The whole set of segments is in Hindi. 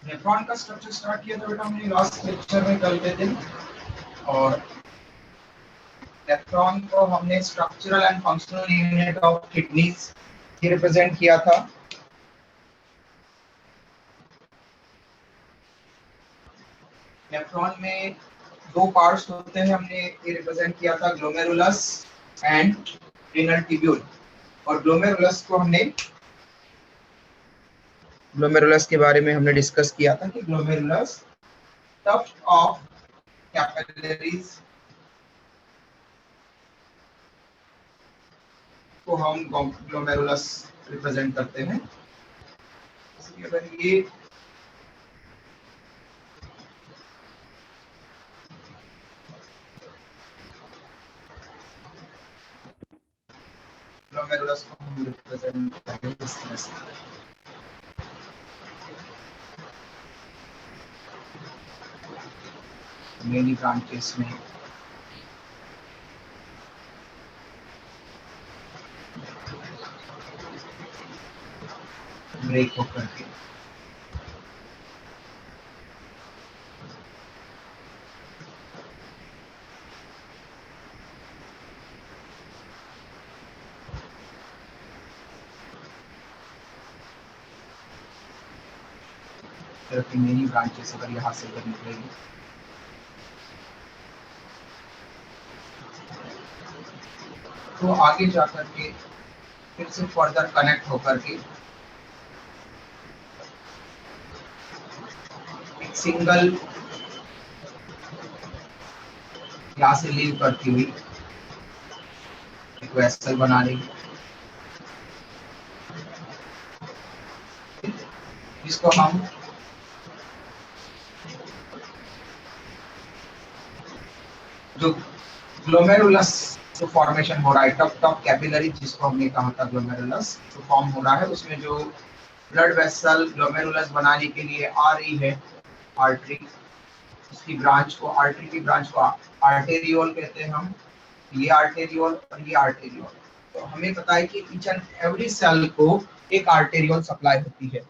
नेफ्रॉन का स्ट्रक्चर स्टार्ट किया था बेटा हमने लास्ट लेक्चर में कल के दिन, और नेफ्रॉन को हमने structural and functional unit of kidneys ये रिप्रेजेंट किया था। नेफ्रॉन में दो पार्ट्स होते हैं, हमने ये रिप्रेजेंट किया था ग्लोमेरुलस एंड रीनल ट्यूब्यूल। और ग्लोमेरुलस के बारे में हमने डिस्कस किया था कि ग्लोमेरुलस टफ्ट ऑफ कैपिलरीज को हम ग्लोमेरुलस रिप्रेजेंट करते हैं। अगर ये ग्लोमेरुलस को हम रिप्रेजेंट करेंगे इस तरह से। मेनी ब्रांचेस में ब्रेक होकर के मेनी ब्रांचेस अगर यहाँ से अगर निकलेगी तो आगे जाकर के फिर से फर्दर कनेक्ट होकर के एक सिंगल यहाँ से लीव करती हुई एक वेसल बना लेगी, जिसको हम जो ग्लोमेरुलस जो फॉर्मेशन हो रहा है, टफ कैपिलरी जिसको हमने कहा था ग्लोमेरुलस जो फॉर्म हो रहा है, उसमें जो ब्लड वेसल ग्लोमेरुलस बनाने के लिए आ रही है आर्टरी, उसकी ब्रांच को आर्टरी की ब्रांच को आर्टेरियोल कहते हैं हम। ये आर्टेरियोल और ये आर्टेरियोल, तो हमें पता है कि ईच एंड एवरी सेल को एक आर्टेरियोल सप्लाई होती है।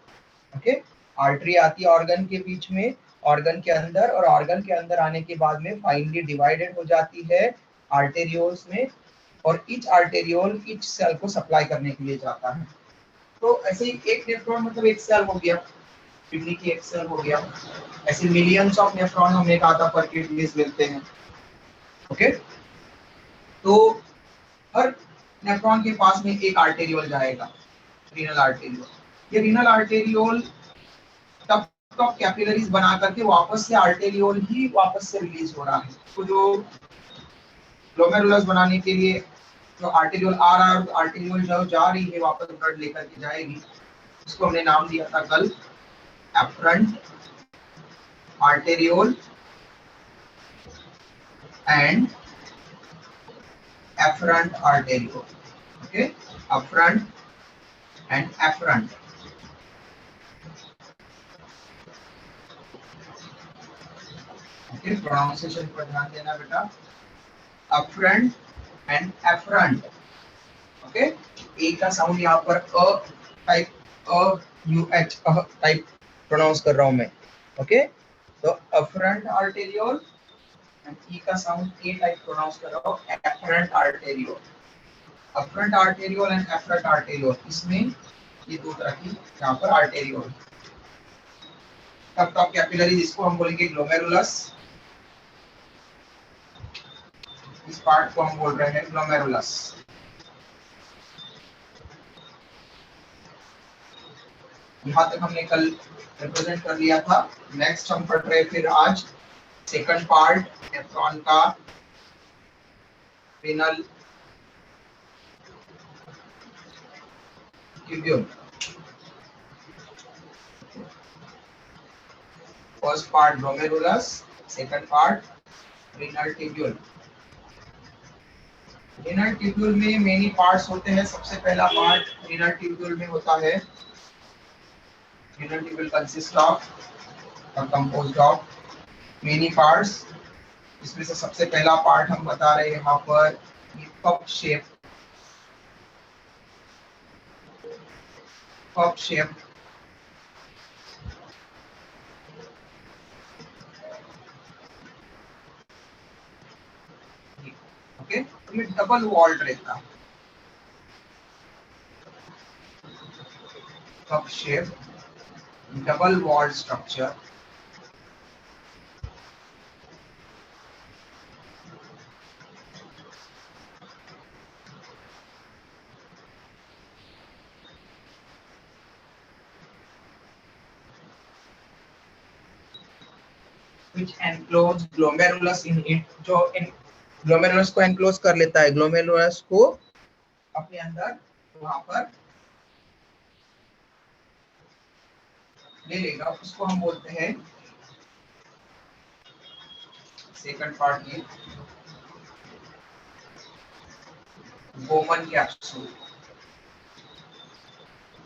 ओके, आर्टरी आती है ऑर्गन के बीच में, ऑर्गन के अंदर, और ऑर्गन के अंदर आने के बाद में फाइनली डिवाइडेड हो जाती है आर्टेरियोल्स में, और ईच आर्टेरियोल ईच सेल को सप्लाई करने के लिए जाता है। तो ऐसे ही एक नेफ्रॉन मतलब एक सेल हो गया, किडनी की एक सेल हो गया। ऐसे मिलियंस ऑफ नेफ्रॉन हमें कहा था पर किडनीज मिलते हैं। ओके, तो हर नेफ्रॉन के पास में एक आर्टेरियोल जाएगा, रीनल आर्टेरियोल। ये रीनल आर्टेरियोल तब तक कैपिलरीज बना करके वापस से आर्टेरियोल ही वापस से रिलीज हो रहा है। तो जो ग्लोमेरुलस बनाने के लिए जो आर्टेरियोल आ रहा है, आर्टेरियोल जो जा रही है वापस ब्लड लेकर के जाएगी, उसको हमने नाम दिया था कल efferent arteriole and efferent arteriole. Okay, efferent and efferent. Okay, pronunciation पर ध्यान देना बेटा, efferent and efferent. Okay, ए का साउंड यहाँ पर अ टाइप UH टाइप प्रोनाउंस कर रहा हूँ मैं। ओके, तो efferent arteriole and ई का साउंड ए टाइप प्रोनाउंस कर रहा हूँ, efferent arteriole. efferent arteriole and efferent arteriole, इसमें ये दो तरह की यहाँ पर आर्टेरियोल। टफ कैपिलरी जिसको हम बोलेंगे ग्लोमेरुलस, इस पार्ट को हम बोल रहे हैं ग्लोमेरुलस। यहाँ तक हमने कल रिप्रेजेंट कर लिया था। नेक्स्ट हम पढ़ रहे फिर आज सेकंड पार्ट नेफ्रॉन का, renal tubule. First part glomerulus, second part renal tubule. Renal tubule में मेनी पार्ट्स होते हैं। सबसे पहला पार्ट रीनल ट्यूब्यूल में होता है, रीनल ट्यूब्यूल कंसिस्ट ऑफ और कंपोज्ड ऑफ मेनी पार्ट्स। इसमें से सबसे पहला पार्ट हम बता रहे हैं यहाँ पर, कप शेप में डबल वॉल्ड रहता है, cup shape double walled structure. which enclose glomerulus in it, जो इन ग्लोमेरुलस को एनक्लोज कर लेता है, ग्लोमेरुलस को अपने अंदर वहां पर ले लेगा, उसको हम बोलते हैं सेकंड पार्ट में Bowman capsule,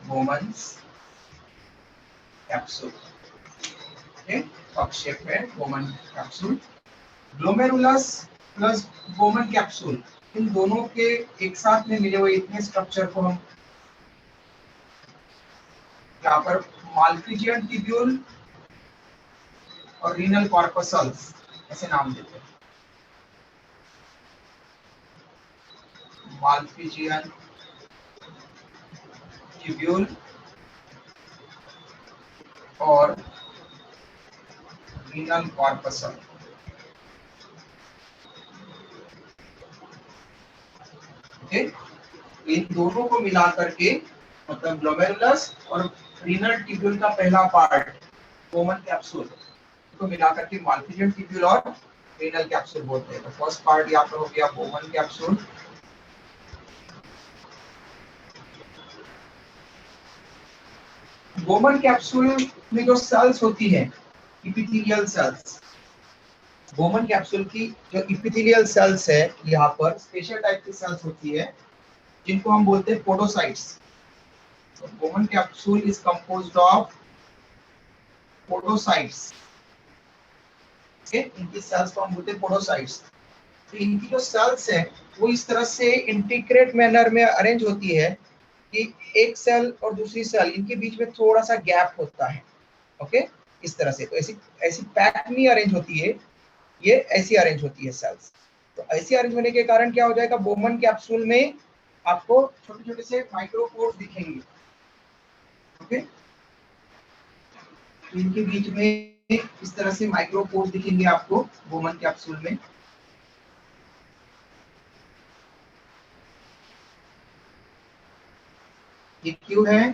Bowman's capsule, shape है Bowman capsule. Glomerulus plus Bowman capsule, इन दोनों के एक साथ में मिले हुए इतने स्ट्रक्चर को हम यहाँ पर माल्फिजियन ट्यूब्यूल और रीनल कॉर्पसल्स ऐसे नाम देते हैं। माल्फिजियन ट्यूब्यूल और रीनल कॉर्पसल, ओके, इन दोनों को मिला करके मतलब ग्लोमेरुलस और रीनल ट्यूब्यूल का पहला पार्ट बोमन कैप्सूल को मिला करके माल्फिजियन ट्यूब्यूल और रीनल कैप्सूल बोलते हैं। तो फर्स्ट पार्ट यहाँ पर हो गया बोमन कैप्सूल। बोमन कैप्सूल में जो सेल्स होती है इपिथेलियल सेल्स, बोमन कैप्सूल की जो इपिथेलियल सेल्स है यहाँ पर स्पेशल टाइप की सेल्स होती है जिनको हम बोलते हैं podocytes. Bowman capsule is composed of podocytes, इनकी सेल्स को हम बोलते हैं पोडोसाइट्स। तो इनकी जो सेल्स है वो इस तरह से इंटीग्रेट मैनर में अरेंज होती है कि एक सेल और दूसरी सेल इनके बीच में थोड़ा सा गैप होता है, ओके, इस तरह से। तो ऐसी ऐसी पैक नहीं अरेंज होती है, ये ऐसी अरेंज होती है सेल्स। तो ऐसी अरेंज होने के कारण क्या हो जाएगा, बोमन कैप्सूल में आपको छोटे छोटे से माइक्रोपोर्स दिखेंगे, ओके, तो इनके बीच में इस तरह से माइक्रोपोर्स दिखेंगे आपको बोमन कैप्सूल में। ये क्यों है,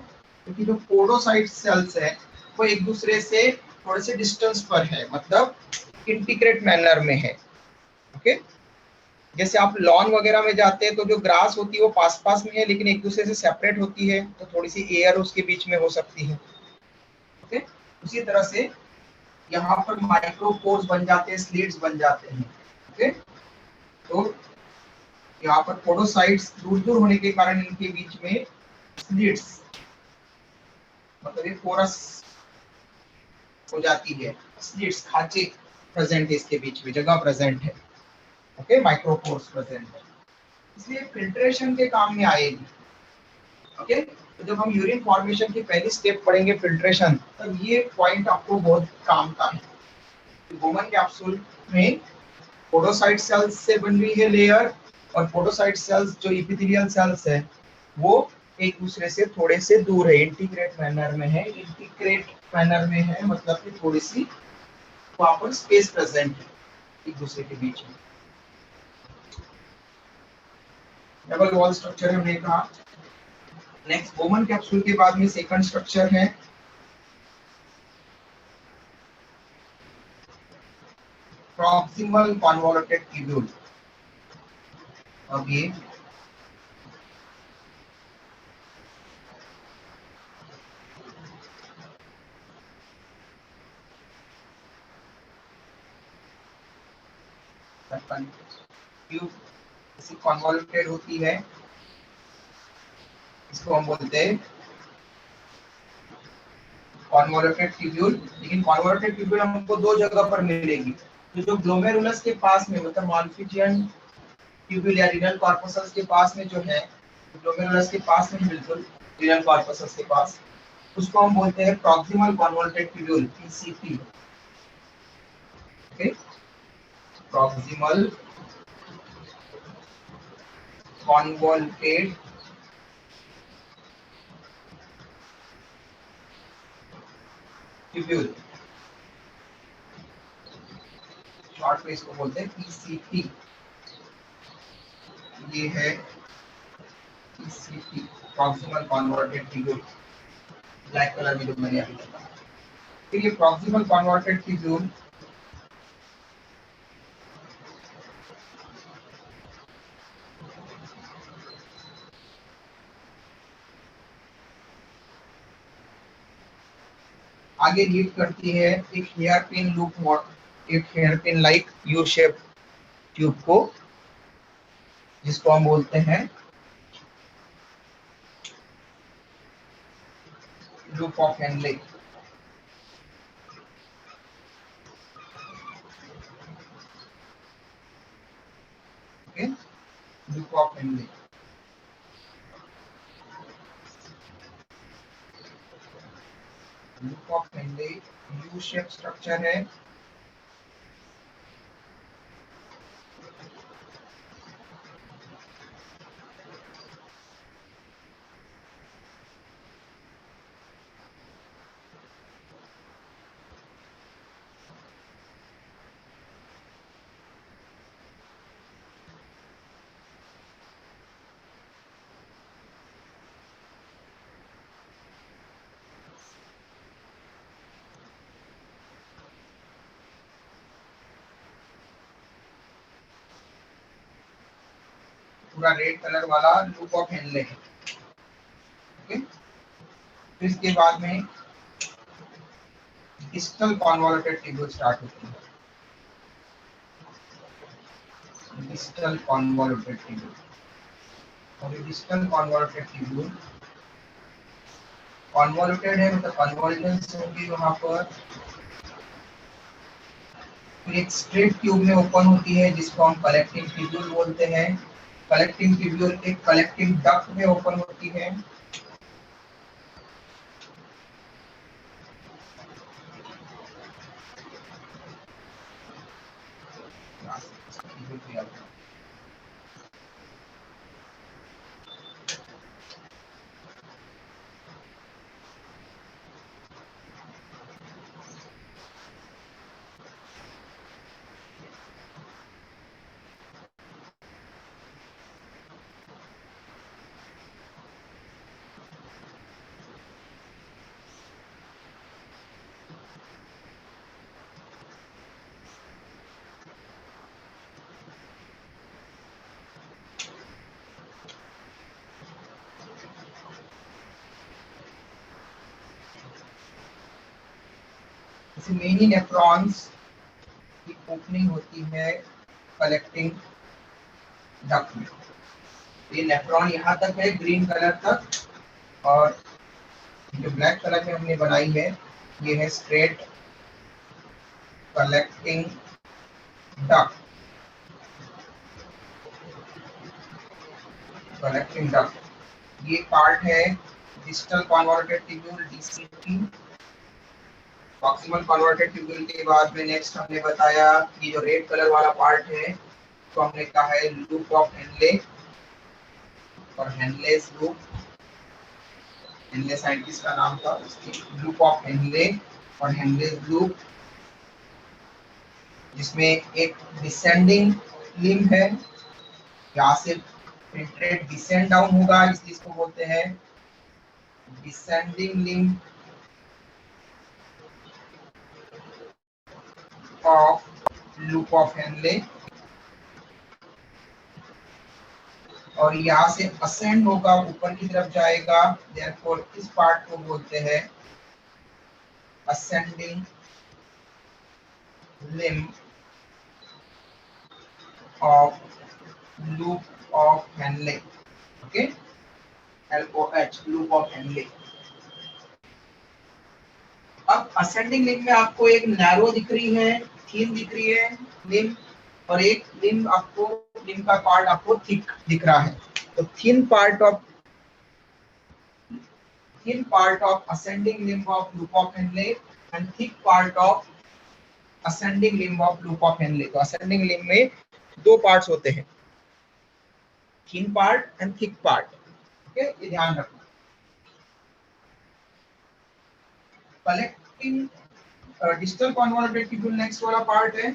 क्योंकि जो पोडोसाइट सेल्स है वो एक दूसरे से थोड़े से डिस्टेंस पर है, मतलब इंटीग्रेट मैनर में है, ओके। जैसे आप लॉन वगैरह में जाते हैं तो जो ग्रास होती है वो पास पास में है लेकिन एक दूसरे से सेपरेट होती है, तो थोड़ी सी एयर उसके बीच में हो सकती है, ओके। उसी तरह से यहाँ पर माइक्रोपोर्स बन जाते हैं, स्लिट्स बन जाते हैं, ओके। तो यहाँ पर पोडोसाइट्स दूर दूर होने के कारण इनके बीच में स्लिट्स मतलब ये पोरस हो जाती है, स्लिट्स खांचे प्रेजेंट है, इसके बीच में जगह प्रेजेंट है, ओके, माइक्रोपोर्स प्रेजेंट है, इसलिए फिल्ट्रेशन के काम में आएगी, ओके। तो जब हम यूरिन फॉर्मेशन की पहली स्टेप पढ़ेंगे फिल्ट्रेशन, तब ये पॉइंट आपको बहुत काम का है। बोमन कैप्सूल में पोडोसाइट सेल्स से बन रही है लेयर, और पोडोसाइट सेल्स जो इपिथेलियल सेल्स है वो एक दूसरे से थोड़े से दूर है, इंटीग्रेट मैनर में है। इंटीग्रेट मैनर में है मतलब कि थोड़ी सी वहां पर स्पेस प्रेजेंट है एक दूसरे के बीच में। डबल वॉल स्ट्रक्चर हमने कहा। नेक्स्ट बोमन कैप्सूल के बाद में सेकंड स्ट्रक्चर है प्रॉक्सिमल कॉन्वोल्यूटेड ट्यूब्यूल। अब ये ट्यूब ऐसी कॉन्वोल्यूटेड होती है, इसको हम बोलते हैं कॉन्वोल्यूटेड ट्यूब्यूल। लेकिन कॉन्वोल्यूटेड ट्यूब्यूल हमको दो जगह पर मिलेगी, तो जो ग्लोमेरुलस के पास में मतलब माल्फिजियन ट्यूब्यूल या रीनल कॉर्पसल्स के पास में जो है, ग्लोमेरुलस के पास में बिल्कुल रीनल कॉर्पसल्स के पास, उसको हम बोलते हैं proximal convoluted tubule, PCT, okay, proximal convoluted tubule, short में इसको बोलते हैं पीसीटी। ये है PCT, proximal converted tubule, black colour में जो मैंने अभी बताया। फिर ये प्रॉक्सिमल कन्वर्टेड ट्यूब्यूल आगे लीड करती है एक हेयर पिन लूप, एक hairpin like U shape tube को, जिसको हम बोलते हैं loop of Henle. Okay, loop of Henle. Loop of Henle U shape structure है। पूरा रेड कलर वाला लूप ऑफ हेनले है। ओके, फिर इसके बाद में डिस्टल कन्वॉल्यूटेड ट्यूब्यूल स्टार्ट होती है। डिस्टल कन्वॉल्यूटेड ट्यूब्यूल, और ये डिस्टल कन्वॉल्यूटेड ट्यूब्यूल कन्वॉल्यूटेड है, मतलब कन्वर्जेंस होगी वहां पर। फिर एक स्ट्रेट ट्यूब में ओपन होती है जिसको हम कलेक्टिंग ट्यूब्यूल बोलते हैं। कलेक्टिंग ट्यूब्यूल एक कलेक्टिंग डक्ट में ओपन होती है। मेनी नेफ्रॉन्स की ओपनिंग होती है कलेक्टिंग डक्ट में। ये नेफ्रॉन यहाँ तक है ग्रीन कलर तक, और जो ब्लैक कलर में हमने बनाई है ये है straight collecting duct. Collecting duct ये पार्ट है distal कन्वॉल्यूटेड tubule DCT. Proximal converted tubule के बाद में नेक्स्ट हमने बताया कि जो रेड कलर वाला पार्ट है तो हमने कहा है लूप ऑफ हेनले और हेनलेस लूप। हेनले साइंटिस्ट का नाम था, उसकी लूप ऑफ हेनले और हेनलेस लूप, जिसमें एक डिसेंडिंग लिम्ब है, यहाँ से फिल्ट्रेट डिसेंड डाउन होगा, इसको बोलते हैं descending limb of loop of Henley, और यहाँ से असेंड होगा, ऊपर की तरफ जाएगा। देयरफॉर इस पार्ट को बोलते हैं ascending limb of loop of Henle. Okay, LOH loop of Henley. अब असेंडिंग लिम्ब में आपको एक नैरो दिख रही है, थिन दिख रही है लिम्ब, और एक लिम्ब आपको, लिम्ब का पार्ट आपको थिक दिख रहा है। तो thin part of ascending limb of loop of Henle and thick part of ascending limb of loop of Henle। तो ascending limb में दो पार्ट्स होते हैं, thin part and thick part. Okay, ये ध्यान रखना। Collecting digital converted tubule next वाला पार्ट है।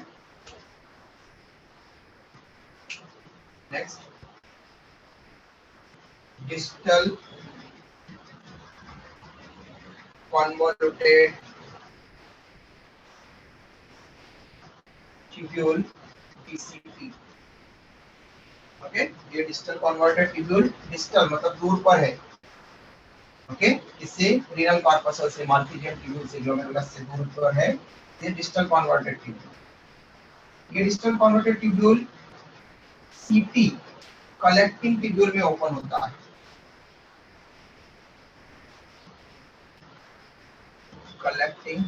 Next digital converted tubule DCT। Okay, ये डिजिटल कन्वर्टेड ट्यूब्यूल, डिजिटल मतलब दूर पर है। ओके, इससे रीनल कॉर्पस से माल्फिजियम ट्यूब्यूल से ग्लोमेरुलस से दूर पर है। ये डिजिटल कन्वर्टेड ट्यूब्यूल। ये digital converted tubule CT collecting tubule में ओपन होता है। कलेक्टिंग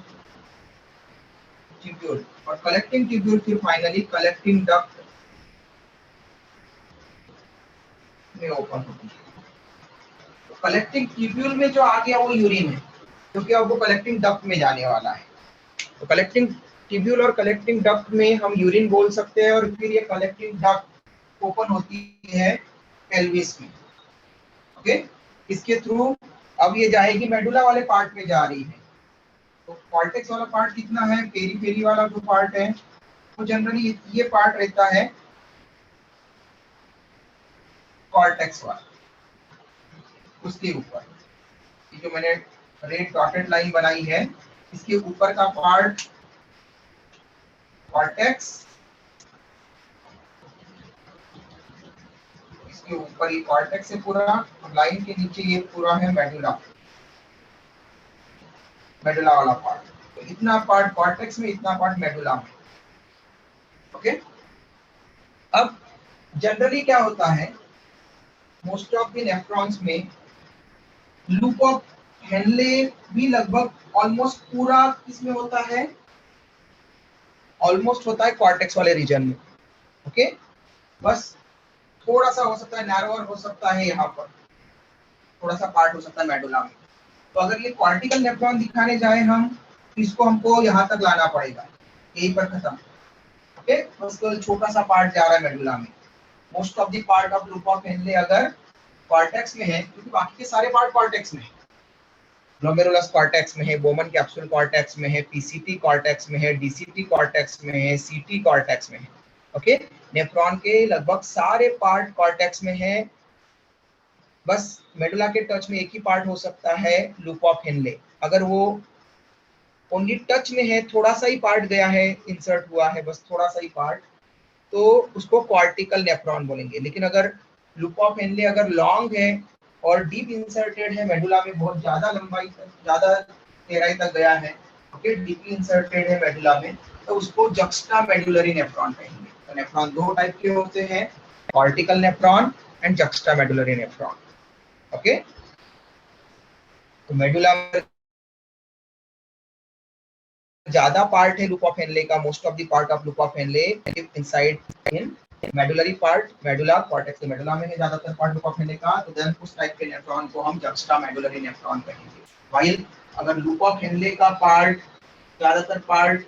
ट्यूब्यूल, और कलेक्टिंग ट्यूब्यूल फिर फाइनली कलेक्टिंग डक्ट में ओपन होती है। तो कलेक्टिंग ट्यूब्यूल में जो आ गया वो यूरिन है, क्योंकि अब वो कलेक्टिंग डक्ट में जाने वाला है। तो कलेक्टिंग ट्यूब्यूल और कलेक्टिंग डक्ट में हम यूरिन बोल सकते हैं, और फिर ये कलेक्टिंग डक्ट ओपन होती है पेल्विस में। ओके, इसके थ्रू अब ये जाएगी मेडुला वाले पार्ट में जा रही है। तो कॉर्टेक्स वाला पार्ट कितना है, पेरीफेरी वाला जो पार्ट है तो जनरली ये पार्ट रहता है कॉर्टेक्स वाला। उसके ऊपर ये जो मैंने रेड डॉटेड लाइन बनाई है, इसके ऊपर का पार्ट कॉर्टेक्स, इसके ऊपर ये कॉर्टेक्स है पूरा, लाइन के नीचे ये पूरा है मेडुला, मेडुला वाला पार्ट। तो इतना पार्ट कॉर्टेक्स में, इतना पार्ट मेडुला में। ओके, अब जनरली क्या होता है, मोस्ट ऑफ द नेफ्रॉन्स में लूप ऑफ हेनले भी लगभग ऑलमोस्ट पूरा किसमें होता है, ऑलमोस्ट होता है कॉर्टेक्स वाले रीजन में। ओके, बस थोड़ा सा हो सकता है नैरोअर हो सकता है, यहाँ पर थोड़ा सा पार्ट हो सकता है मेडुला में। तो अगर ये कॉर्टिकल नेफ्रॉन दिखाने जाए हम, तो इसको हमको यहाँ तक लाना पड़ेगा, यहीं पर खत्म। ओके, बस छोटा सा पार्ट जा रहा है मेडुला में। Most of the part of loop of Henley अगर कॉर्टेक्स में है, क्योंकि बाकी के सारे पार्ट कॉर्टेक्स में है, ग्लोमेरुलस कॉर्टेक्स में है, बोमन कैप्सूल कॉर्टेक्स में है, पीसीटी कॉर्टेक्स में है, डीसीटी कॉर्टेक्स में है, सीटी कॉर्टेक्स में है। ओके, नेफ्रॉन के लगभग सारे पार्ट कॉर्टेक्स में है। बस मेडुला के टच में एक ही पार्ट हो सकता है लूप ऑफ हेनले। अगर वो ओनली टच में है, थोड़ा सा ही पार्ट गया है, इंसर्ट हुआ है, बस थोड़ा सा ही पार्ट, तो उसको कॉर्टिकल नेफ्रॉन बोलेंगे। लेकिन अगर लूप ऑफ हेनले अगर लॉन्ग है और डीप इंसर्टेड है मेडुला में, बहुत ज्यादा लंबाई तक, ज्यादा गहराई तक गया है, ओके, डीपली इंसर्टेड है मेडुला में, तो उसको जक्स्टा मेडुलरी नेफ्रॉन कहेंगे। तो नेफ्रॉन दो टाइप के होते हैं, cortical nephron and juxta medullary nephron. Okay, तो मेडुला में ज्यादा पार्ट है लूप ऑफ हेनले का, most of the part of loop of Henley inside in medullary part, medulla cortex के मेडुला में है ज्यादातर पार्ट लूप ऑफ हेनले का। तो देन उस टाइप के नेफ्रॉन को हम जक्स्टा मेडुलरी नेफ्रॉन कहेंगे। व्हाइल अगर लूप ऑफ हेनले का पार्ट, ज्यादातर पार्ट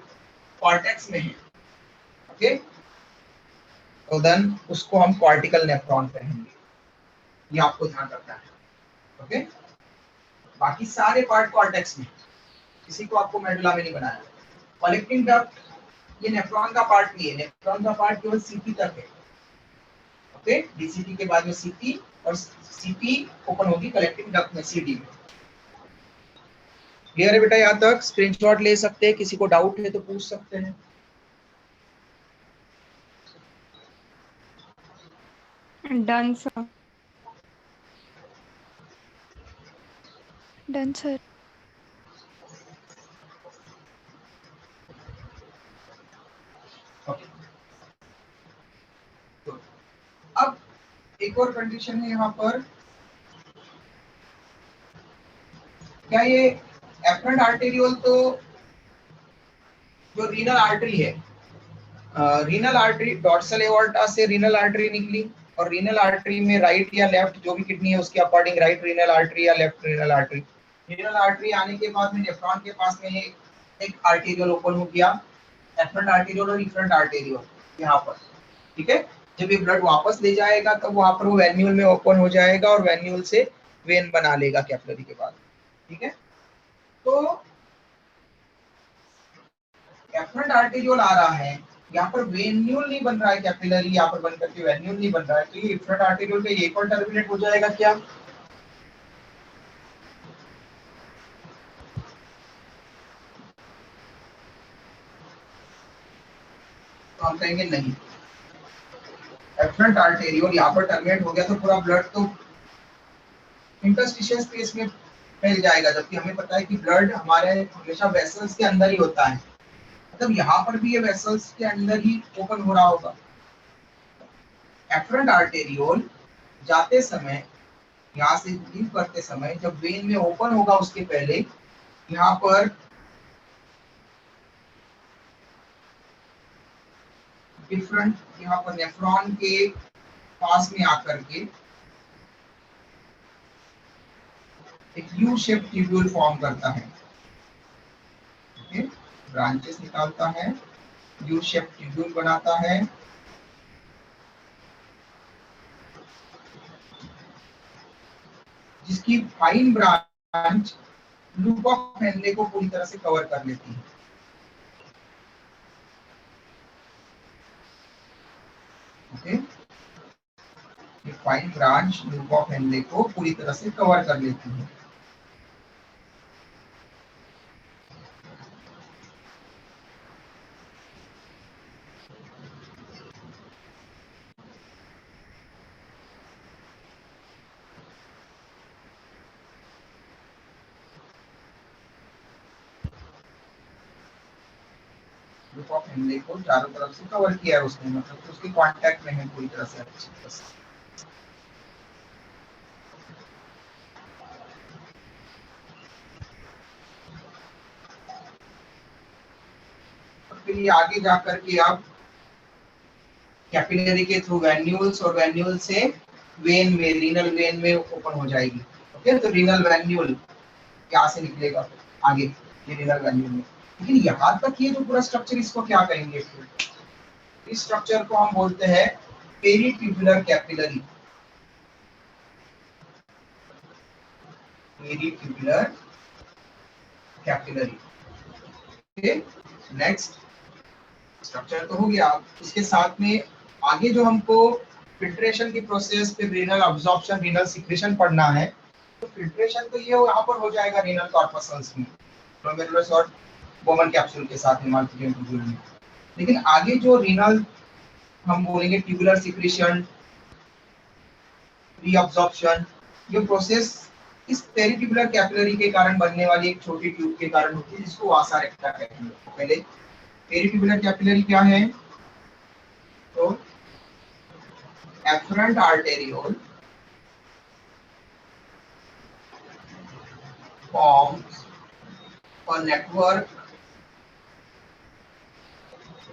कॉर्टेक्स में है, ओके, तो देन उसको हम कॉर्टिकल नेफ्रॉन कहेंगे। ये आपको ध्यान रखना है। ओके, बाकी सारे पार्ट कॉर्टेक्स में, किसी को आपको मेडुला में नहीं बनाया। कलेक्टिंग डक्ट ये नेफ्रॉन का पार्ट नहीं है, नेफ्रॉन का पार्ट केवल सीटी तक है। ओके, डीसीटी के बाद में सीटी, और सीटी ओपन होगी कलेक्टिंग डक्ट में, सीडी में। क्लियर है बेटा? यहाँ तक स्क्रीनशॉट ले सकते हैं, किसी को डाउट है तो पूछ सकते हैं। Done sir, done sir. Okay, तो अब एक और कंडीशन है यहाँ पर, क्या ये एफरेंट आर्टेरियोल, तो जो रीनल आर्टरी है, रीनल आर्टरी डॉर्सल एओर्टा से रीनल आर्टरी निकली, और रीनल आर्टरी में राइट या लेफ्ट जो भी किडनी है उसके अकॉर्डिंग राइट रीनल आर्टरी या left renal artery. Renal artery आने के बाद में नेफ्रॉन के पास में एक आर्टेरियल ओपन हो गया, एफरेंट आर्टेरियल और इफरेंट आर्टेरियल यहाँ पर। ठीक है, जब ये ब्लड वापस ले जाएगा तब वहां पर वो वेन्यूल में ओपन हो जाएगा और वेन्यूल से वेन बना लेगा कैपिलरी के बाद। ठीक है, तो एफरेंट आर्टेरियोल आ रहा है, यहाँ पर वेन्यूल नहीं बन रहा है, कैपिलरी यहाँ पर बन करके वेन्यूल नहीं बन रहा है, तो ये एफरेंट आर्टेरियोल का ये पर टर्मिनेट हो जाएगा क्या? तो हम कहेंगे नहीं, एफरेंट आर्टेरियोल यहाँ पर टर्मिनेट हो गया तो पूरा ब्लड तो इंटरस्टिशियल स्पेस में फैल जाएगा, जबकि हमें पता है कि ब्लड हमारे हमेशा वेसल्स के अंदर ही होता है, मतलब यहाँ पर भी ये वेसल्स के अंदर ही ओपन हो रहा होगा। एफरेंट आर्टेरियोल जाते समय, यहाँ से लीव करते समय, जब वेन में ओपन होगा उसके पहले यहाँ पर डिफरेंट, यहाँ पर नेफ्रॉन के पास में आकर के एक यू शेप ट्यूब्यूल फॉर्म करता है, ब्रांचेस निकालता है, यू शेप ट्यूब्यूल बनाता है, जिसकी fine branch loop of Henley को पूरी तरह से कवर कर लेती है। ओके, ये fine branch loop of Henley को पूरी तरह से कवर कर लेती है। लूप ऑफ हेनले को चारों तरफ से कवर किया है उसने, मतलब तो उसके कांटेक्ट में है पूरी तरह से, अच्छी तरह से। फिर ये आगे जाकर के आप कैपिलरी के थ्रू वेन्यूल्स और वेन्यूल से वेन में, रीनल वेन में ओपन हो जाएगी। ओके, तो रीनल वेन्यूल क्या से निकलेगा आगे, ये रीनल वेन्यूल में। लेकिन यहाँ तक ये जो पूरा स्ट्रक्चर, इसको क्या कहेंगे? इस स्ट्रक्चर को हम बोलते हैं peritubular capillary. Peritubular capillary. Okay, next structure तो हो गया, इसके साथ में आगे जो हमको फिल्ट्रेशन की प्रोसेस, फिर रीनल अब्जॉर्प्शन, रीनल सिक्रेशन पढ़ना है, तो फिल्ट्रेशन तो ये यहाँ पर हो जाएगा रीनल कॉर्पसल्स में, ग्लोमेरुलस और बोमन कैप्सूल के साथ में। लेकिन आगे जो रीनल हम बोलेंगे ट्यूबुलर सिक्रेशन, रीअब्जॉर्प्शन, ये प्रोसेस इस पेरीट्यूबुलर कैपिलरी के कारण बनने वाली एक छोटी ट्यूब के कारण होती है, जिसको वासा रेक्टा कहते हैं। पहले पेरीट्यूबुलर कैपिलरी क्या है? तो efferent arteriole forms a network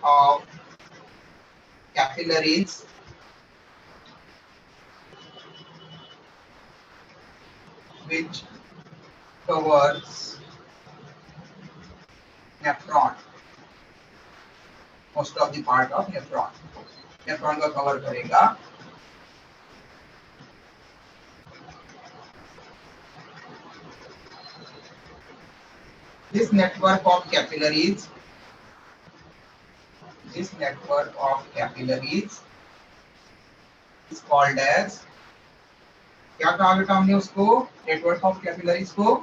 of capillaries which covers nephron, most of the part of nephron, nephron का कवर करेगा। This network of capillaries is called as, क्या कहा बेटा हमने उसको, नेटवर्क ऑफ कैपिलरीज को?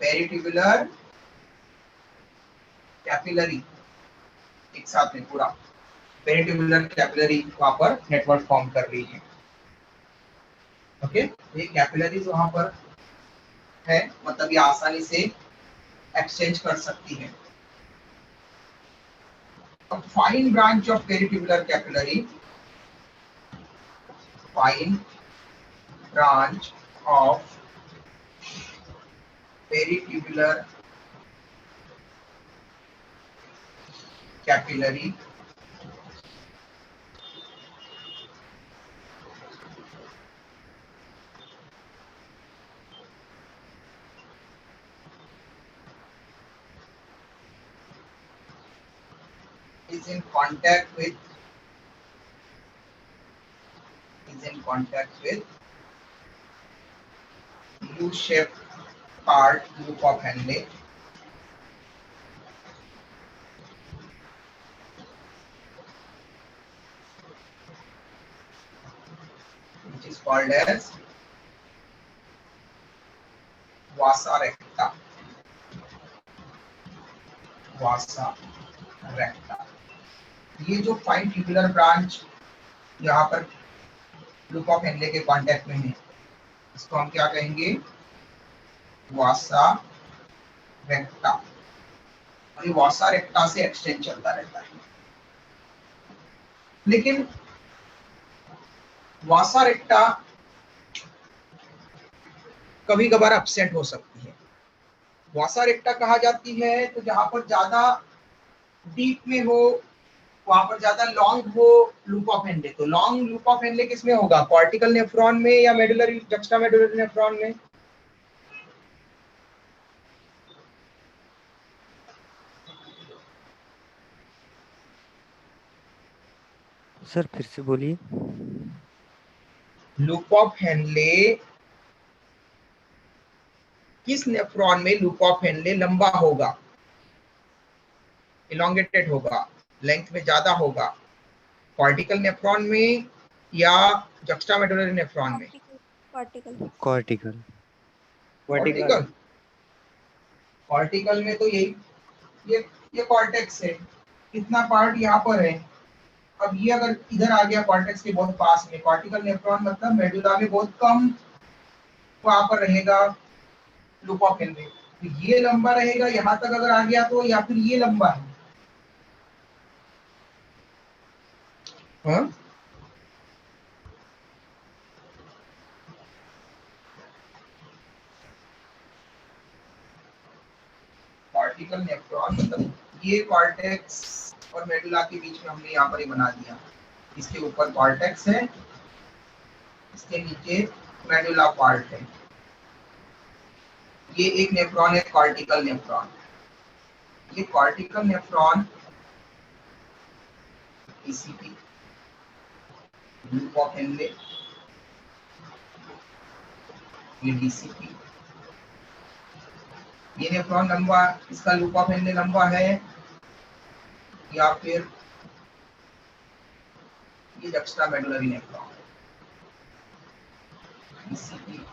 पेरीट्यूबुलर कैपिलरी, एक साथ में पूरा पेरीट्यूबुलर कैपिलरी वहां पर नेटवर्क फॉर्म कर रही है। ओके, ये कैपिलरीज वहां पर है, मतलब ये आसानी से एक्सचेंज कर सकती है। अब fine branch of peritubular capillary, fine branch of peritubular capillary is in contact with U-shaped part loop of Henle, which is called as vasa recta. ये जो फाइन ट्यूबुलर ब्रांच यहाँ पर लूप ऑफ हेनले के कांटेक्ट में है, इसको हम क्या कहेंगे? वासा रेक्टा। और ये वासा रेक्टा से एक्सटेंड चलता रहता है। लेकिन वासा रेक्टा कभी कभार अपसेंट हो सकती है। वासा रेक्टा कहा जाती है तो जहां पर ज्यादा डीप में हो, वहां पर ज्यादा लॉन्ग हो लूप ऑफ हेनले। तो लॉन्ग लूप ऑफ हेनले किसमें होगा? कॉर्टिकल नेफ्रॉन में या मेडुलरी जक्स्टा मेडुलरी नेफ्रॉन में? सर फिर से बोलिए। लूप ऑफ हेनले किस नेफ्रॉन में लूप ऑफ हेनले लंबा होगा, इलोंगेटेड होगा, लेंथ में ज्यादा होगा? कॉर्टिकल नेफ्रॉन में या जक्स्टामेडुलरी नेफ्रॉन में? कॉर्टिकल। कॉर्टिकल में तो ये कॉर्टेक्स है, इतना पार्ट यहाँ पर है। अब ये अगर इधर आ गया कॉर्टेक्स के बहुत पास में, कॉर्टिकल नेफ्रॉन मतलब मेडुला में बहुत कम वहां पर रहेगा लूप ऑफ हेनले। तो ये लंबा रहेगा यहाँ तक अगर आ गया तो, या फिर ये लंबा है? हाँ? कॉर्टिकल नेफ्रॉन मतलब ये कॉर्टेक्स और मेडुला के बीच में हमने यहाँ पर ही बना दिया। इसके ऊपर कॉर्टेक्स है, इसके नीचे मेडुला पार्ट है। ये एक नेफ्रॉन है कॉर्टिकल नेफ्रॉन। ये cortical nephron ECP loop of Henley, ये डीसीपी। ये नेफ्रॉन लंबा, इसका लूप ऑफ हेनले लंबा है, या फिर ये juxtamedullary nephron ECP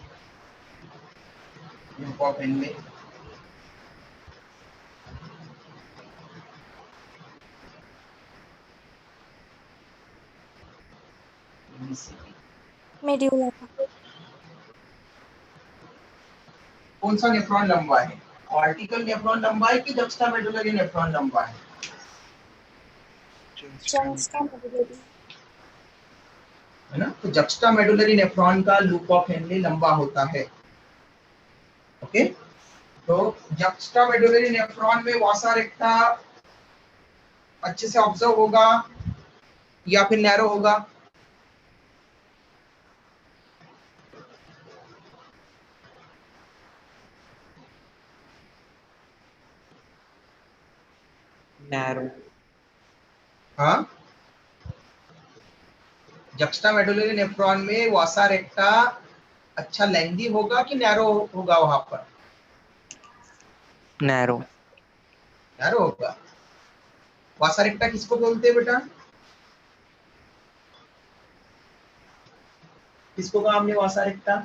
loop of Henle. Medulla कौन सा नेफ्रॉन लंबा है? कॉर्टिकल नेफ्रॉन लंबा है कि जक्स्टामेडुलरी नेफ्रॉन लंबा है? है ना? तो जक्स्टामेडुलरी नेफ्रॉन का लूप ऑफ हेनले लंबा होता है। ओके, तो जक्स्टामेडुलरी नेफ्रॉन में वासा रेक्टा अच्छे से ऑब्जर्व होगा या फिर नैरो होगा? नैरो। हाँ, जक्स्टामेडुलरी नेफ्रॉन में वासा रेक्टा अच्छा लेंथी होगा कि नैरो होगा? वहां पर नैरो। नैरो होगा। वासा रेक्टा किसको बोलते हैं बेटा? किसको कहा हमने वासा रेक्टा?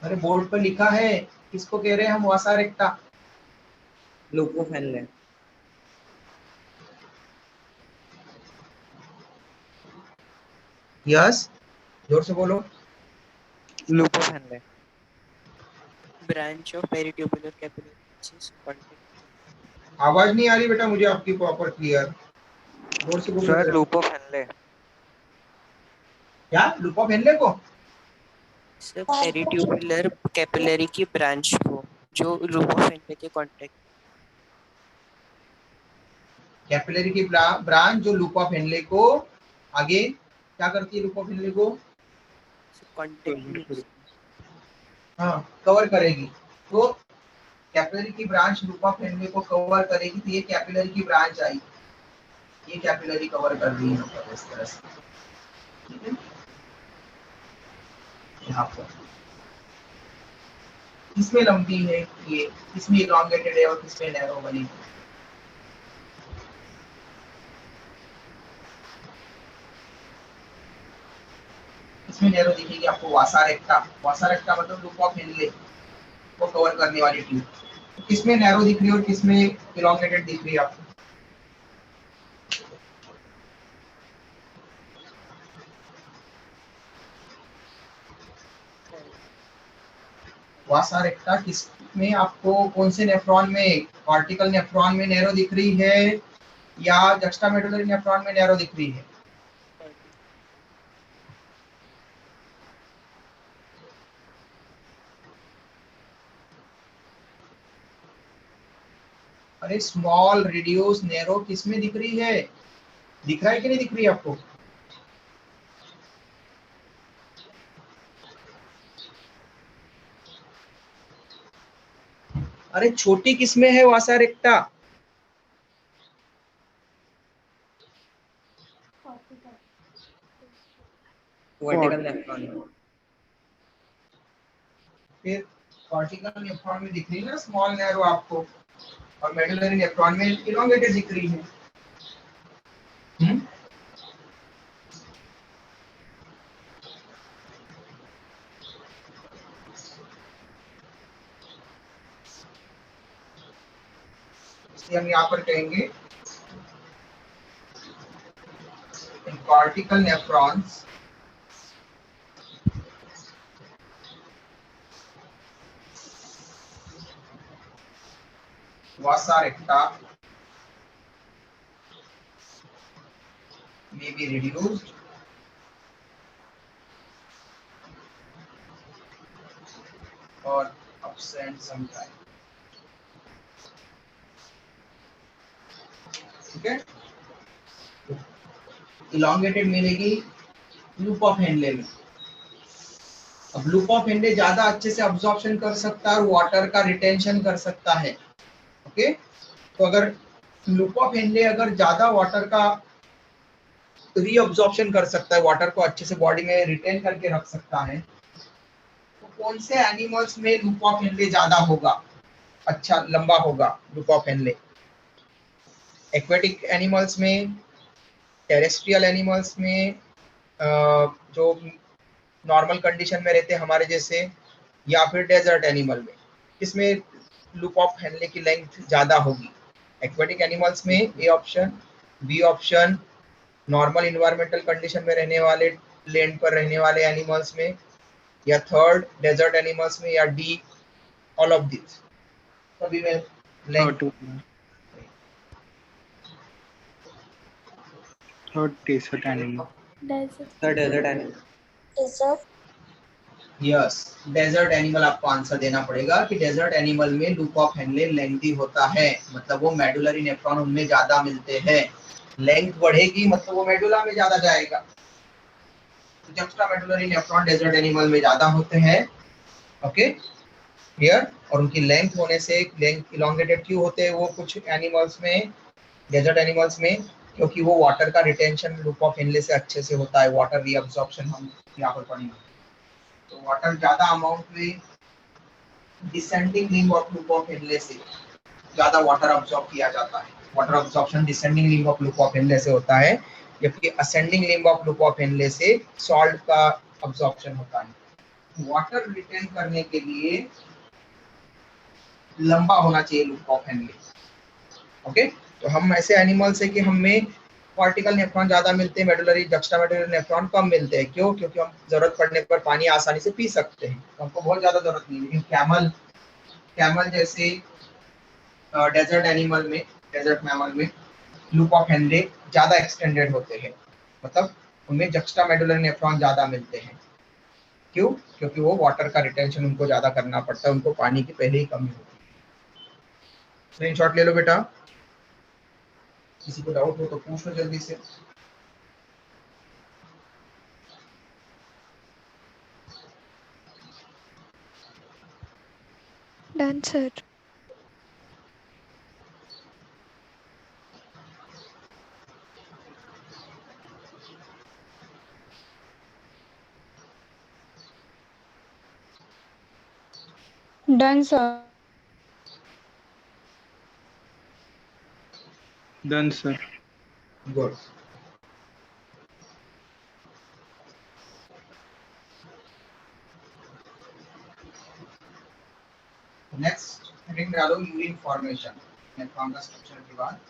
अरे बोर्ड पर लिखा है, किसको कह रहे हैं हम vasa recta? Loop of Henle. Yes, जोर से बोलो। Loop of Henle. Branch of peritubular capillaries contact. आवाज नहीं आ रही बेटा मुझे आपकी प्रॉपर क्लियर, जोर से बोलो। Sir loop of Henley. क्या लूप ऑफ हेनले को? सर पेरिट्यूबुलर कैपिलरी की ब्रांच को जो लूप ऑफ हेनले के कॉन्टैक्ट। कैपिलरी की ब्रांच जो लूप ऑफ हेनले को आगे क्या करती है? लूप ऑफ हेनले को कॉन्टैक्ट हाँ कवर करेगी, तो कैपिलरी की ब्रांच लूप ऑफ हेनले को कवर करेगी, तो ये कैपिलरी की ब्रांच आई, ये कैपिलरी कवर कर रही है मतलब इस तरह से, ठीक है। यहाँ पर किसमें लंबी है ये, किसमें इलॉन्गेटेड है और किसमें नैरो बनी है। इसमें नैरो दिखेगी आपको वासा रेक्टा, वासा रेक्टा मतलब लूप ऑफ हेनले को कवर करने वाली ट्यूब। तो किसमें नैरो दिख रही है और किसमें इलॉन्गेटेड दिख रही है आपको। वासा रेक्टा किसमें आपको, कौन से नेफ्रॉन में, कॉर्टिकल नेफ्रॉन में नैरो दिख रही है या जक्स्टामेडुलरी नेफ्रॉन में नैरो दिख रही है। अरे स्मॉल रिड्यूस नैरो किसमें दिख रही है, दिख रहा है कि नहीं दिख रही है आपको। अरे छोटी किसमें है वासा रेक्टा, वर्टिकल नेफ्रॉन में। फिर कॉर्टिकल नेफ्रॉन में दिख रही है ना स्मॉल नैरो आपको, और मेडुलरी नेफ्रॉन में इलॉन्गेटेड दिख रही है। हम्म? इसलिए हम यहाँ पर कहेंगे cortical nephrons Vasa रेक्टा may be reduced or absent sometime, ठीक है। इलॉन्गेटेड मिलेगी लूप ऑफ हेनले में। अब लूप ऑफ हेनले ज्यादा अच्छे से अब्जॉर्प्शन कर सकता है और वाटर का रिटेंशन कर सकता है, ओके। तो अगर लूप ऑफ हेनले अगर ज्यादा वाटर का रीअब्जॉर्प्शन कर सकता है, वाटर को अच्छे से बॉडी में रिटेन करके रख सकता है, तो कौन से एनिमल्स में लूप ऑफ हेनले ज्यादा होगा, अच्छा लंबा होगा loop of Henley. Aquatic animals में, टेरेस्ट्रियल एनिमल्स में, जो नॉर्मल कंडीशन में रहते हैं हमारे जैसे, या फिर डेजर्ट एनिमल में, इसमें लूप ऑफ हेनले की लेंथ ज्यादा होगी। एक्वेटिक एनिमल्स में A option, B option, normal environmental condition में रहने वाले, लैंड पर रहने वाले एनिमल्स में, या थर्ड डेजर्ट एनिमल्स में, या डी ऑल ऑफ दिस सभी में length. Third desert animal, desert animal. Yes, desert animal आपको आंसर देना पड़ेगा कि डेजर्ट एनिमल में लूप ऑफ हेनले लेंथी होता है, मतलब वो मेडुलरी नेफ्रॉन उनमें ज्यादा मिलते हैं। लेंथ बढ़ेगी मतलब वो मेडुला में ज्यादा जाएगा। तो juxta medullary nephron desert animal में ज्यादा होते हैं, ओके हियर। और उनकी लेंथ होने से, लेंथ इलोंगेटेड क्यों होते हैं वो कुछ एनिमल्स में, डेजर्ट एनिमल्स में, क्योंकि वो वाटर का रिटेंशन लूप ऑफ हेनले से अच्छे से होता है, वाटर रीअब्जॉर्प्शन हम यहाँ पर पढ़ेंगे। तो वाटर ज्यादा अमाउंट में descending ring of loop of Henley से ज्यादा वाटर अब्सॉर्ब किया जाता है। Water absorption descending limb of loop of Henley से होता है, जबकि ascending limb of loop of Henley से सॉल्ट का अब्सॉर्प्शन होता है। वाटर रिटेन करने के लिए लंबा होना चाहिए लूप ऑफ हेनले, ओके। तो हम ऐसे एनिमल्स है कि हमें कॉर्टिकल नेफ्रॉन ज्यादा मिलते हैं, मेडुलरी जक्स्टामेडुलरी नेफ्रॉन कम मिलते हैं। क्यों? क्योंकि हम जरूरत पड़ने पर पानी आसानी से पी सकते हैं, तो हमको बहुत ज्यादा जरूरत नहीं है। लेकिन कैमल जैसे डेजर्ट एनिमल में, डेजर्ट मैमल में लूप ऑफ हेनले ज्यादा एक्सटेंडेड होते हैं, मतलब उनमें जक्स्टामेडुलरी नेफ्रॉन ज्यादा मिलते हैं। क्यों? क्योंकि वो वाटर का रिटेंशन उनको ज्यादा करना पड़ता है, उनको पानी की पहले ही कमी होती है। स्क्रीनशॉट ले लो बेटा, किसी को डाउट हो तो पूछ लो जल्दी से। Done, sir. Done, sir. Done, sir. Good. Next heading डालो यूरिन फॉर्मेशन। नेफ्रॉन का स्ट्रक्चर के बाद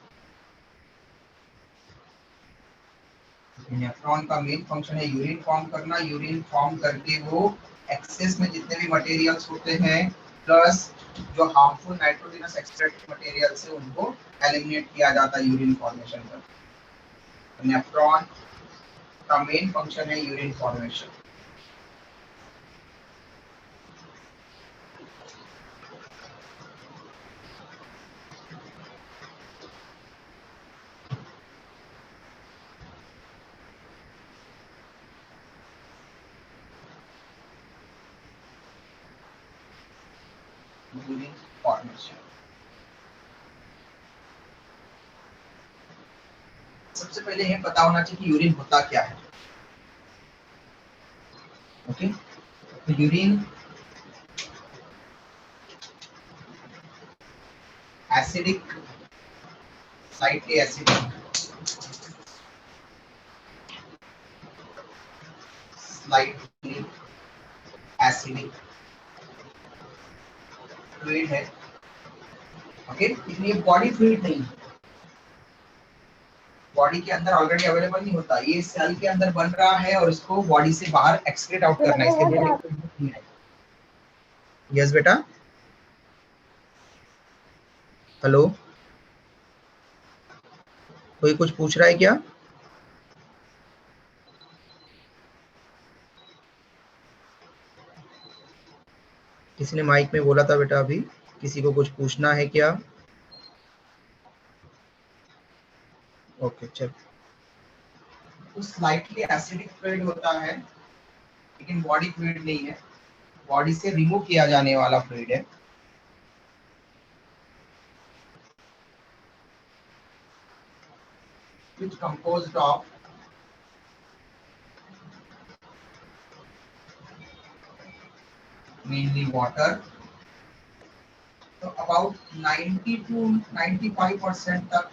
नेफ्रॉन का मेन फंक्शन है यूरिन फॉर्म करना। यूरिन फॉर्म करके वो एक्सेस में जितने भी मटेरियल्स होते हैं प्लस जो हार्मफुल नाइट्रोजनस एक्सट्रैक्ट मटेरियल्स है उनको एलिमिनेट किया जाता है यूरिन फॉर्मेशन पर। नेफ्रॉन का मेन फंक्शन है यूरिन फॉर्मेशन। यूरिन फॉर्मेशन सबसे पहले ये पता होना चाहिए कि यूरिन होता क्या है। ओके, तो urine acidic, slightly acidic, slightly acidic fluid है। ओके, इसलिए बॉडी फ्लूइड नहीं है, बॉडी के अंदर ऑलरेडी अवेलेबल नहीं होता, ये सेल के अंदर बन रहा है और इसको बॉडी से बाहर एक्सक्रीट आउट करना है, इसके लिए नहीं है। यस बेटा, हेलो, कोई कुछ पूछ रहा है क्या? किसी ने माइक में बोला था बेटा अभी, किसी को कुछ पूछना है क्या? ओके चल। तो स्लाइटली एसिडिक फ्लूइड होता है लेकिन बॉडी फ्लूइड नहीं है, बॉडी से रिमूव किया जाने वाला फ्लूइड है। which composed of mainly water, तो अबाउट 90 to 95% तक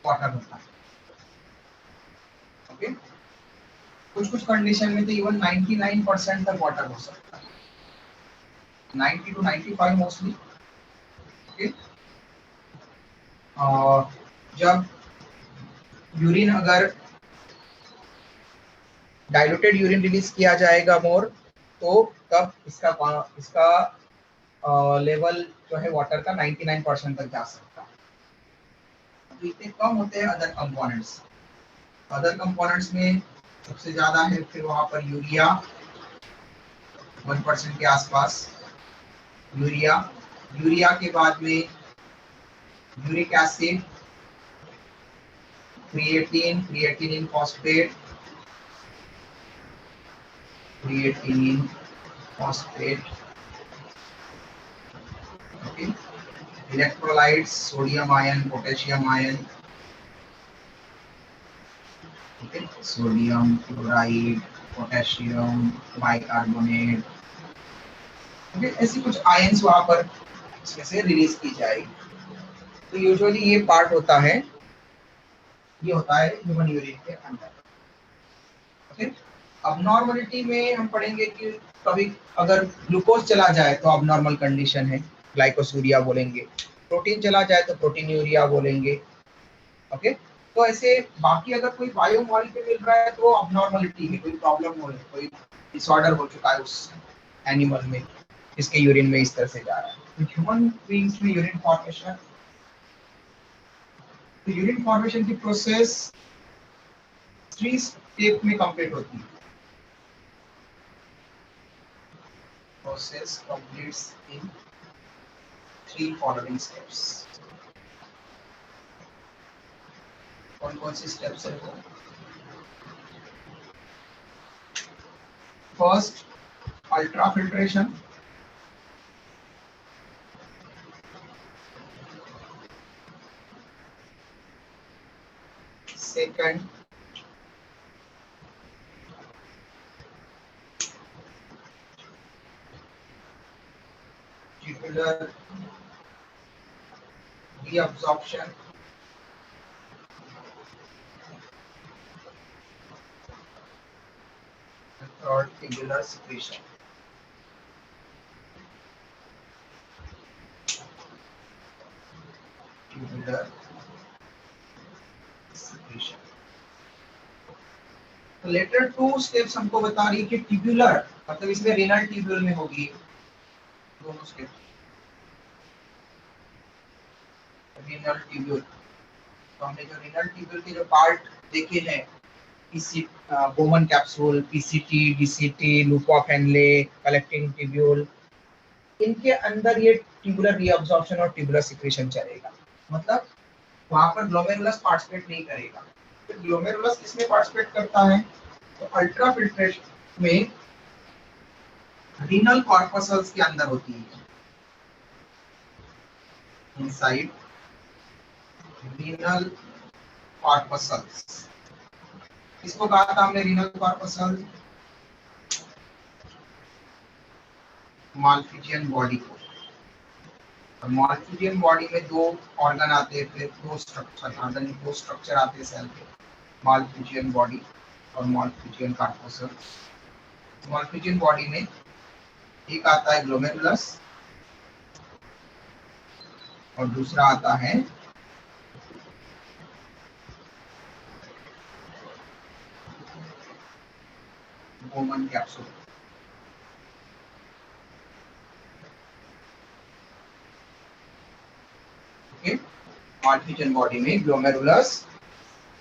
वाटर होता है। ओके, कुछ कुछ कंडीशन में तो इवन 99% तक वाटर हो सकता है, 90 to 95 मोस्टली। ओके, और जब यूरिन अगर डाइल्यूटेड यूरिन रिलीज किया जाएगा मोर, तो तब इसका लेवल जो है वाटर का 99% तक जा सकता है। तो इतने कम होते हैं अदर कंपोनेंट्स। अदर कंपोनेंट्स में सबसे ज्यादा है फिर वहां पर यूरिया 1% के आसपास, यूरिया के बाद में uric acid, creatinine phosphate, okay, electrolytes sodium ion, potassium ion, okay, sodium chloride, potassium bicarbonate, okay, ऐसी कुछ आयंस वहां पर इसमें से रिलीज की जाएगी। तो यूजुअली ये पार्ट होता है, ये होता है ह्यूमन यूरिन के अंदर। ओके, अब नॉर्मलिटी में हम पढ़ेंगे कि कभी अगर ग्लूकोज चला जाए तो अब नॉर्मल कंडीशन है, ग्लाइकोसूरिया बोलेंगे, प्रोटीन चला जाए तो प्रोटीन यूरिया बोलेंगे। ओके, तो ऐसे बाकी अगर कोई बायोमॉलिक्यूल मिल रहा है तो अब नॉर्मलिटी है, कोई प्रॉब्लम हो, कोई डिसऑर्डर हो चुका है उस एनिमल में, इसके यूरिन में इस तरह से जा रहा है। तो ह्यूमन बीइंग्स में यूरिन फॉर्मेशन, तो यूरिन फॉर्मेशन की प्रोसेस 3 स्टेप में कंप्लीट होती है। प्रोसेस कंप्लीट्स इन 3 फॉलोइंग स्टेप्स। कौन कौन सी स्टेप्स है वो? First, ultra filtration, second tubular reabsorption, and third tubular secretion. Tubular secretion. तो लेटर टू स्टेप्स हमको बता रही है कि ट्यूबुलर मतलब इसमें रेनल ट्यूब्यूल में होगी दोनों स्टेप। रेनल ट्यूब्यूल, तो हमने जो रेनल ट्यूब्यूल के जो पार्ट देखे हैं, PC Bowman capsule, PCT, DCT, loop of Henley, collecting tubule, इनके अंदर ये ट्यूबुलर रीअब्जॉर्प्शन और ट्यूबुलर सिक्रेशन चलेगा। मतलब वहां पर ग्लोमेरुलस पार्टिसिपेट नहीं करेगा। तो ग्लोमेरुलस किसमें पार्टिसिपेट करता है? तो अल्ट्रा फिल्ट्रेशन में रीनल कॉर्पसल्स के अंदर होती है, इनसाइड रीनल कॉर्पसल्स। इसको कहा था हमने रीनल कॉर्पसल, माल्फिजियन बॉडी को। और माल्फिजियन बॉडी में दो ऑर्गन आते हैं, फिर दो स्ट्रक्चर आते हैं सेल के, माल्फिजियन बॉडी और माल्फिजियन कॉर्पसल। माल्फिजियन बॉडी में एक आता है ग्लोमेरुलस और दूसरा आता है Bowman capsule. Okay, Malpighian body में ग्लोमेरुलस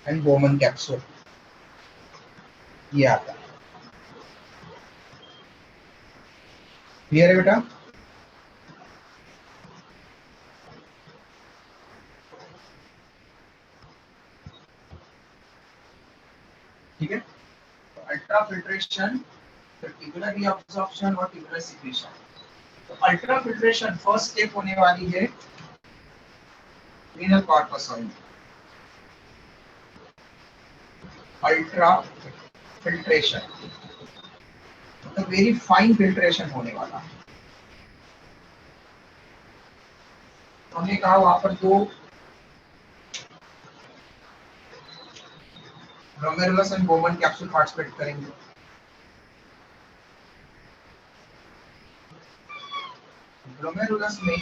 एंड बोमन कैप्सूल ये आता है। क्लियर है बेटा? ठीक है, अल्ट्रा फिल्ट्रेशन, ट्यूबुलर रीअब्जॉर्प्शन और ट्यूबुलर सिक्रेशन। तो अल्ट्रा फिल्ट्रेशन फर्स्ट स्टेप होने वाली है रीनल कॉर्पसल में। अल्ट्रा फिल्ट्रेशन मतलब वेरी फाइन फिल्ट्रेशन होने वाला है। तो हमने कहा वहां पर दो glomerulus and Bowman capsule participate करेंगे। ग्लोमेरुलस में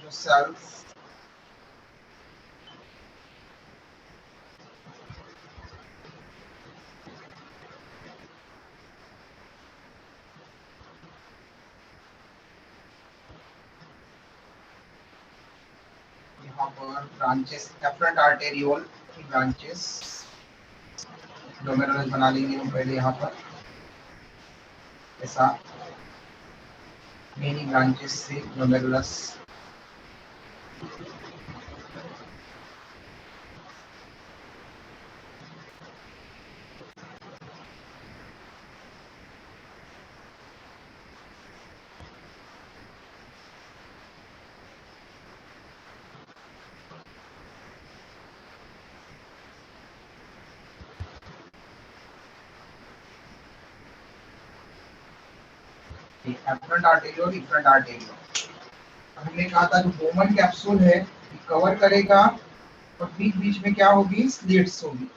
जो सेल्स यहाँ पर ब्रांचेस, एफरेंट आर्टेरियोल की ब्रांचेस ग्लोमेरुलस बना लेंगे हम पहले यहाँ पर, ऐसा मेनी ब्रांचेस से glomerulus efferent arteriole, efferent arteriole. हमने कहा था जो बोमन कैप्सूल है कवर करेगा और बीच बीच में क्या होगी, स्लिट्स होगी।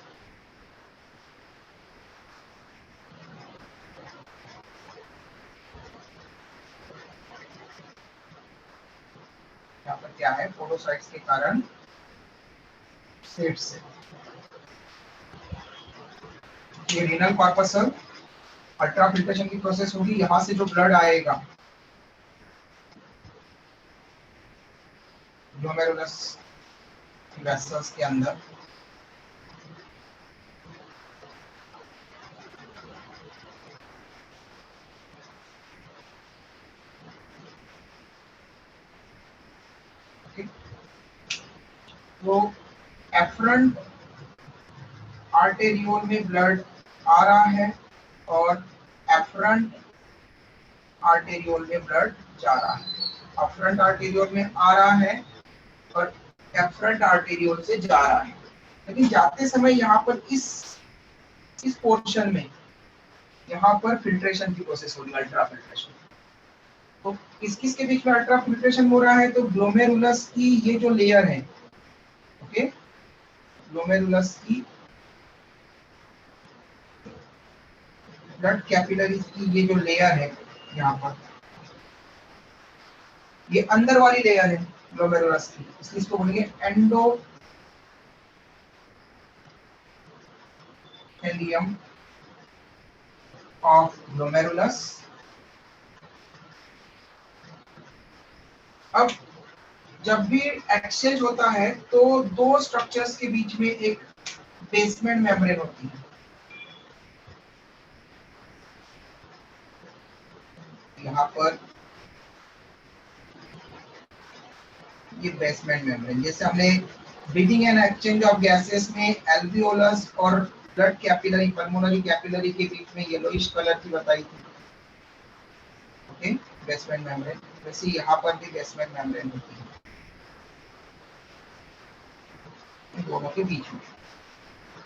यहाँ पर क्या है, पोडोसाइट्स के कारण स्लिट्स है। ये रीनल कॉर्पसल अल्ट्रा फिल्ट्रेशन की प्रोसेस होगी। यहाँ से जो ब्लड आएगा ग्लोमेरुलस वेसल्स के अंदर, ओके, तो एफरंट आर्टेरियोल में ब्लड आ रहा है और एफरंट आर्टेरियोल में ब्लड जा रहा है। अफरंट आर्टेरियोल में आ रहा है और एफरंट आर्टेरियोल से जा रहा है, लेकिन जाते समय यहाँ पर इस पोर्शन में यहाँ पर फिल्ट्रेशन की प्रोसेस हो रही है, अल्ट्रा फिल्ट्रेशन। तो किस के बीच में अल्ट्रा फिल्ट्रेशन हो रहा है? तो ग्लोमेरुलस की ये जो लेयर है, ओके, ग्लोमेरुलस की ब्लड कैपिलरीज की ये जो लेयर है यहाँ पर, ये अंदर वाली लेयर है ग्लोमेरुलस की, इसलिए इसको बोलेंगे एंडोथेलियम ऑफ ग्लोमेरुलस। अब जब भी एक्सचेंज होता है तो दो स्ट्रक्चर्स के बीच में एक बेसमेंट मेम्ब्रेन होती है। यहाँ पर ये बेसमेंट मेम्ब्रेन, जैसे हमने breathing and exchange of gases में एल्वियोलस और ब्लड कैपिलरी, पल्मोनरी कैपिलरी के बीच में येलोइश कलर की बताई थी, ओके, बेसमेंट मेम्ब्रेन। वैसे यहाँ पर भी बेसमेंट मेम्ब्रेन होती है दोनों के बीच में।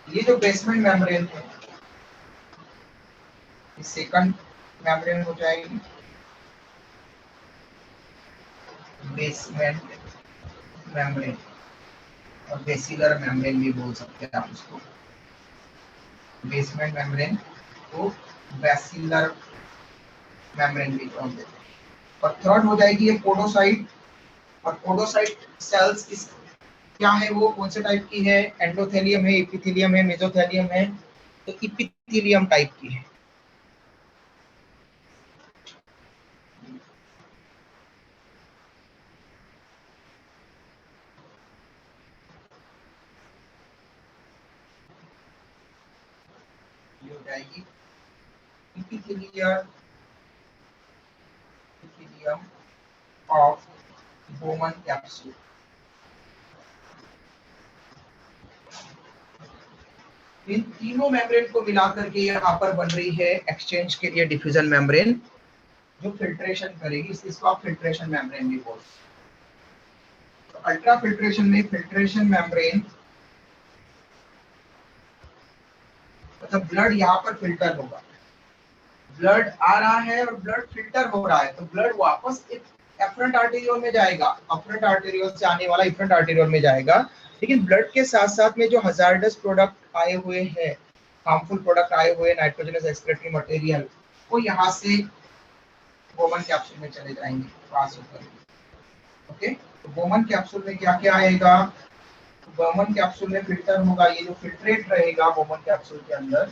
ये जो बेसमेंट मेम्ब्रेन है, ये सेकंड मेम्ब्रेन हो जाएगी, बेसमेंट मेम्ब्रेन, और बेसिलर मेम्ब्रेन भी बोल सकते हैं आप उसको। बेसमेंट मेम्ब्रेन को बेसिलर मेम्ब्रेन भी बोलते हैं। और थर्ड हो जाएगी ये पोडोसाइट। और पोडोसाइट सेल्स किस क्या है, वो कौन से टाइप की है? एंडोथेलियम है, एपिथेलियम है, मेसोथेलियम है? तो एपिथेलियम टाइप की है। ये हो जाएगी एपिथेलियम ऑफ बोमन कैप्सूल। इन तीनों मेम्ब्रेन को मिलाकर के यहाँ पर बन रही है एक्सचेंज के लिए डिफ्यूजन मेम्ब्रेन, जो फिल्ट्रेशन करेगी। इसको आप फिल्ट्रेशन मेम्ब्रेन भी बोलते हैं। तो अल्ट्रा फिल्ट्रेशन में फिल्ट्रेशन मेम्ब्रेन मतलब ब्लड यहाँ पर फिल्टर होगा, ब्लड आ रहा है और ब्लड फिल्टर हो रहा है, तो ब्लड वापस एक एफरंट आर्टेरियोल में जाएगा, अफरंट आर्टेरियोल से आने वाला एफरंट आर्टेरियोल में जाएगा। लेकिन ब्लड के साथ साथ में जो हजार्डस प्रोडक्ट आए हुए हैं, हार्मफुल प्रोडक्ट आए हुए, नाइट्रोजनस एक्सक्रीटरी मटेरियल, वो यहाँ से बोमन कैप्सूल में चले जाएंगे पास होकर। ओके, तो बोमन कैप्सूल में क्या क्या आएगा? बोमन कैप्सूल में फिल्टर होगा, ये जो फिल्ट्रेट रहेगा बोमन कैप्सूल के अंदर,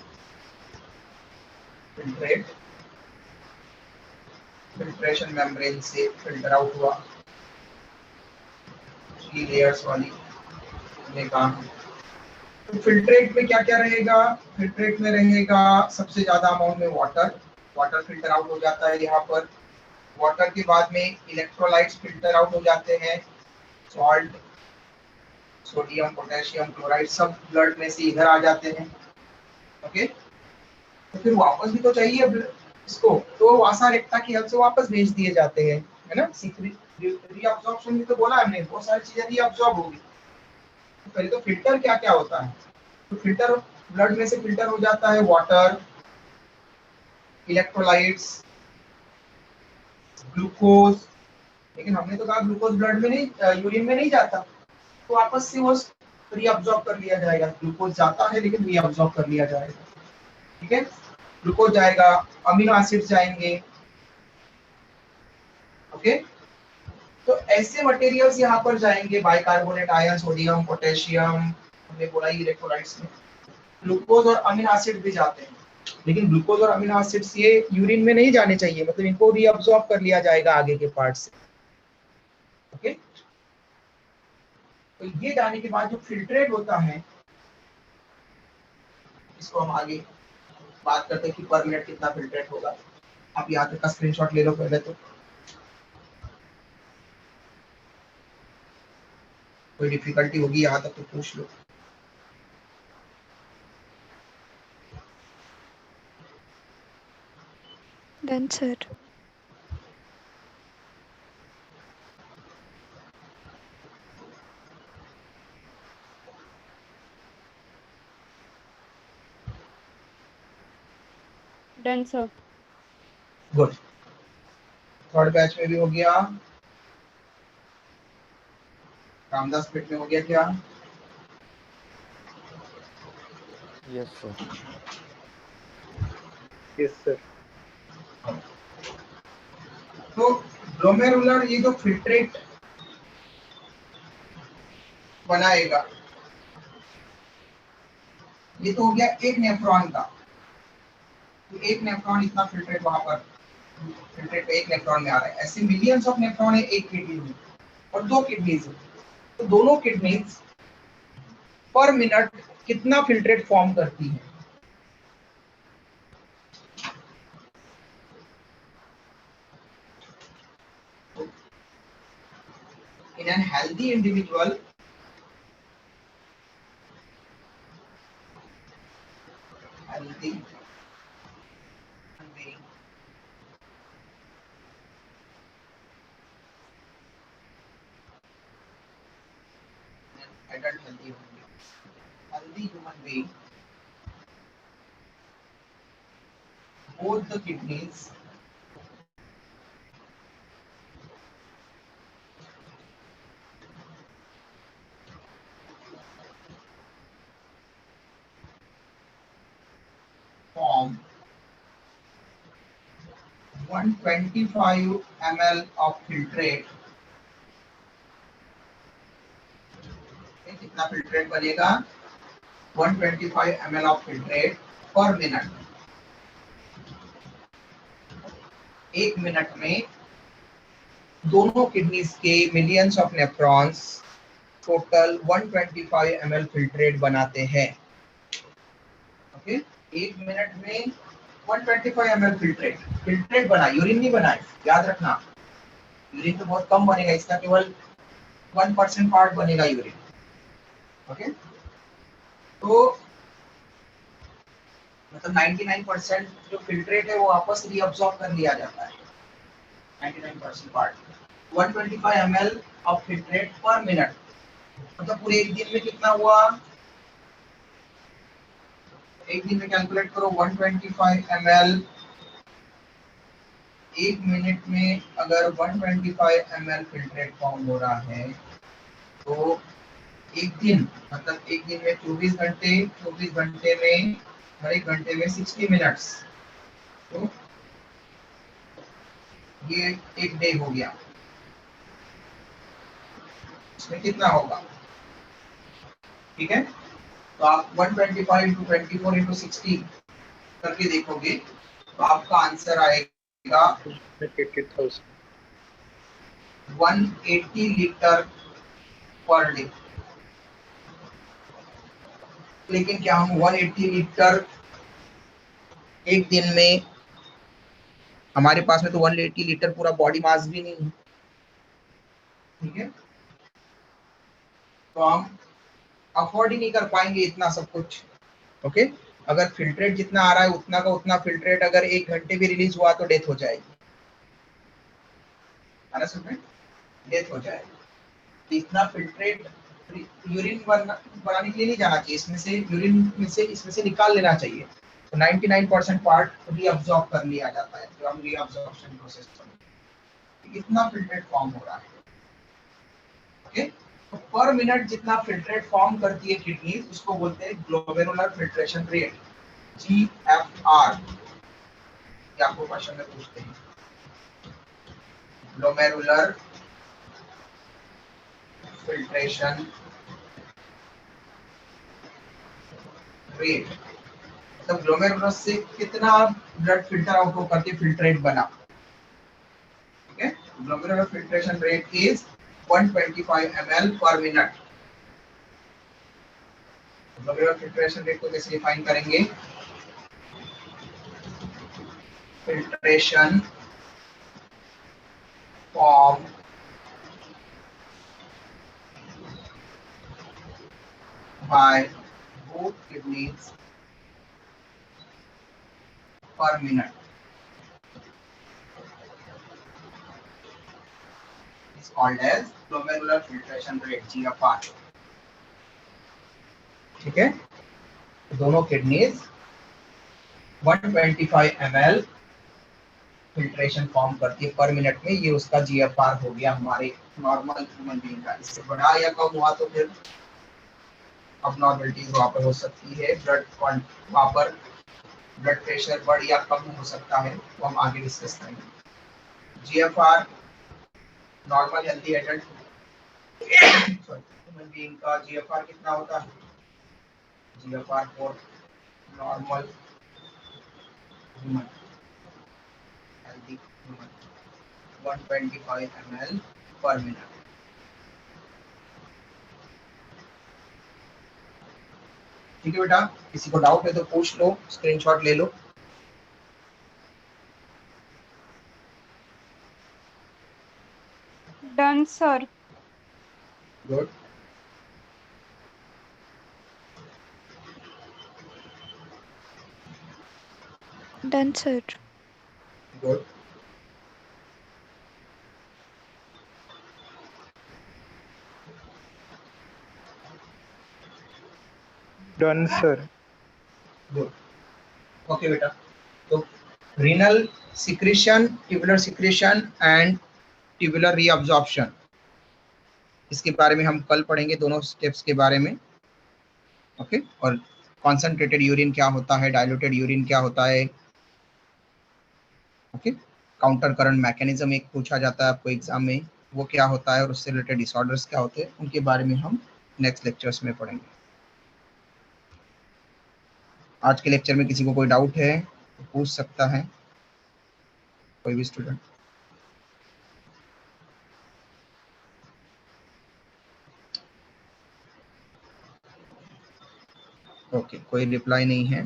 फिल्ट्रेशन मेम्ब्रेन से फिल्टर आउट हुआ, 3 लेयर्स वाली ने काम। तो फिल्ट्रेट में क्या क्या रहेगा? फिल्ट्रेट में रहेगा सबसे ज्यादा अमाउंट में वाटर फिल्टर आउट हो जाता है यहाँ पर। वाटर के बाद में इलेक्ट्रोलाइट्स फिल्टर आउट हो जाते हैं, सॉल्ट, सोडियम, पोटेशियम, क्लोराइड सब ब्लड में से इधर आ जाते हैं। ओके, तो फिर वापस भी तो चाहिए इसको, तो वासा रेक्टा की हेल्प से वापस भेज दिए जाते हैं, है ना। रीअब्जॉर्प्शन भी तो बोला हमने, बहुत सारी चीजें रीअब्जॉर्ब होगी। तो पहले तो फिल्टर क्या क्या होता है? तो फिल्टर, ब्लड में से फिल्टर हो जाता है वाटर, इलेक्ट्रोलाइट्स, ग्लूकोज। लेकिन हमने तो कहा ग्लूकोज ब्लड में नहीं, यूरिन में नहीं जाता, तो वापस से वो रीअब्जॉर्ब कर लिया जाएगा। ग्लूकोज जाता है लेकिन रीअब्जॉर्ब कर लिया जाएगा, ठीक है। ग्लूकोज जाएगा, अमीनो एसिड्स जाएंगे, ओके। तो ऐसे मटेरियल्स यहाँ पर जाएंगे, बाइकार्बोनेट आयन, सोडियम, पोटेशियम, हमने बोला इलेक्ट्रोलाइट्स में। ग्लूकोज और अमीनो एसिड भी जाते हैं, लेकिन ग्लूकोज और अमीनो एसिड्स ये यूरिन में नहीं जाने चाहिए, मतलब इनको रीअब्जॉर्ब कर लिया जाएगा आगे के पार्ट से, ओके। तो ये जाने के बाद जो फिल्ट्रेट होता है, इसको हम आगे बात करते हैं कि पर मिनट कितना फिल्ट्रेट होगा। आप यहाँ तक का स्क्रीनशॉट ले लो पहले। तो कोई डिफिकल्टी होगी यहाँ तक तो पूछ लो। Done sir. Done sir. Good. Third batch में भी हो गया। रामदास फिट में हो गया क्या? Yes sir. Yes, sir. तो ग्लोमेरुलर ये जो फिल्ट्रेट बनाएगा, ये तो हो गया एक नेफ्रॉन का। तो एक नेफ्रॉन इतना फिल्ट्रेट वहां पर फिल्ट्रेट एक नेफ्रॉन में आ रहा है। ऐसे मिलियंस ऑफ नेफ्रॉन है एक किडनी में और दो किडनीज है। तो दोनों किडनीज पर मिनट कितना फिल्ट्रेट फॉर्म करती है? In a healthy individual, healthy being, an adult healthy human being, both the kidneys form 125 ml of filtrate। कितना फिल्ट्रेट बनेगा? 125 ml ऑफ फिल्ट्रेट पर मिनट। एक मिनट में दोनों किडनीज के millions of nephrons total 125 ml filtrate बनाते हैं। ओके, एक मिनट में 125 ml फिल्ट्रेट बना, यूरिन नहीं बना है, याद रखना। यूरिन तो बहुत कम बनेगा, इसका केवल 1% पार्ट बनेगा यूरिन। ओके, तो मतलब 99% जो फिल्ट्रेट है वो वापस रीअब्सॉर्ब कर लिया जाता है। 99% पार्ट 125 ml ऑफ फिल्ट्रेट पर मिनट, मतलब पूरे एक दिन में कितना हुआ? एक दिन में कैलकुलेट करो 125 ml। एक मिनट में अगर 125 ml फिल्ट्रेट फॉर्म हो रहा है तो एक दिन मतलब एक दिन में 24 घंटे, 24 घंटे में हर एक घंटे में 60 मिनट्स, तो ये एक डे हो गया। इसमें कितना होगा? ठीक है, तो आप 125 इंटू 24 इंटू 60 करके देखोगे तो आपका आंसर आएगा 80,000. 180 लीटर पर डे। लेकिन क्या हम 180 लीटर एक दिन में, हमारे पास में तो 180 लीटर पूरा बॉडी मास भी नहीं है, ठीक है, तो हम अफोर्ड ही नहीं कर पाएंगे इतना सब कुछ। ओके, अगर फिल्ट्रेट जितना आ रहा है उतना का उतना फिल्ट्रेट अगर एक घंटे भी रिलीज हुआ तो डेथ हो जाएगी, डेथ हो जाएगी। इतना फिल्ट्रेट यूरिन बनाने के लिए नहीं जाना चाहिए, इसमें से यूरिन में से इसमें से निकाल लेना चाहिए। तो 99% पार्ट रीअब्सॉर्ब कर लिया जाता है, जो हम रीअब्सॉर्प्शन प्रोसेस करते हैं। इतना फिल्ट्रेट फॉर्म हो रहा है। ओके, तो पर मिनट जितना फिल्ट्रेट फॉर्म करती है किडनी, उसको बोलते हैं ग्लोमेरुलर फिल्ट्रेशन रेट, GFR। ये आपको क्वेश्चन में पूछते हैं, ग्लोमेरुलर फिल्ट्रेशन रेट, मतलब ग्लोमेरुलर से कितना ब्लड फिल्टर आउट हो करके फिल्ट्रेट बना। ठीक है, glomerular filtration rate is 125 ml पर मिनट। ग्लोमेरुलर फिल्ट्रेशन रेट को कैसे डिफाइन करेंगे? Filtration form by both kidneys per minute is called as glomerular filtration rate, GFR. ठीक है, दोनों किडनीज 125 ml फिल्ट्रेशन फॉर्म करती है पर मिनट में, ये उसका GFR हो गया हमारे नॉर्मल ह्यूमन बीइंग का। इससे बढ़ा या कम हुआ तो फिर अबनॉर्मलिटीज वहाँ पर हो सकती है, वहाँ पर ब्लड प्रेशर बढ़ या कम हो सकता है, वो हम आगे डिस्कस करेंगे। GFR normal healthy adult human being का GFR कितना होता है? GFR for normal human healthy human 125 ml पर मिनट। ठीक है बेटा, किसी को डाउट है तो पूछ लो, स्क्रीनशॉट ले लो। Done, sir. Good. Done, sir. Good. Done, sir. Good. Okay बेटा, तो renal secretion, tubular secretion and tubular reabsorption, इसके बारे में हम कल पढ़ेंगे, दोनों स्टेप्स के बारे में। ओके, और कॉन्सेंट्रेटेड यूरिन क्या होता है, डाइल्यूटेड यूरिन क्या होता है। ओके, काउंटर करंट मैकेनिज्म एक पूछा जाता है आपको एग्जाम में, वो क्या होता है, और उससे रिलेटेड डिसऑर्डर्स क्या होते हैं, उनके बारे में हम नेक्स्ट लेक्चर्स में पढ़ेंगे। आज के लेक्चर में किसी को कोई डाउट है तो पूछ सकता है, कोई भी स्टूडेंट। ओके, कोई रिप्लाई नहीं है।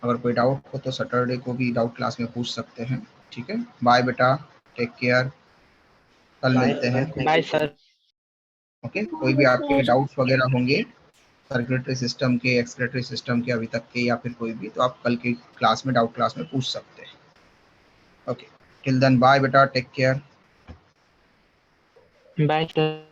अगर कोई डाउट हो तो सैटरडे को भी डाउट क्लास में पूछ सकते हैं। ठीक है, बाय बेटा, टेक केयर, कल मिलते हैं। Bye sir. ओके, कोई भी आपके डाउट्स वगैरह होंगे सर्कुलेटरी सिस्टम के, एक्सक्रेटरी सिस्टम के अभी तक के, या फिर कोई भी, तो आप कल की क्लास में, डाउट क्लास में पूछ सकते हैं। ओके, टिल देन बाय बेटा, टेक केयर। Bye sir.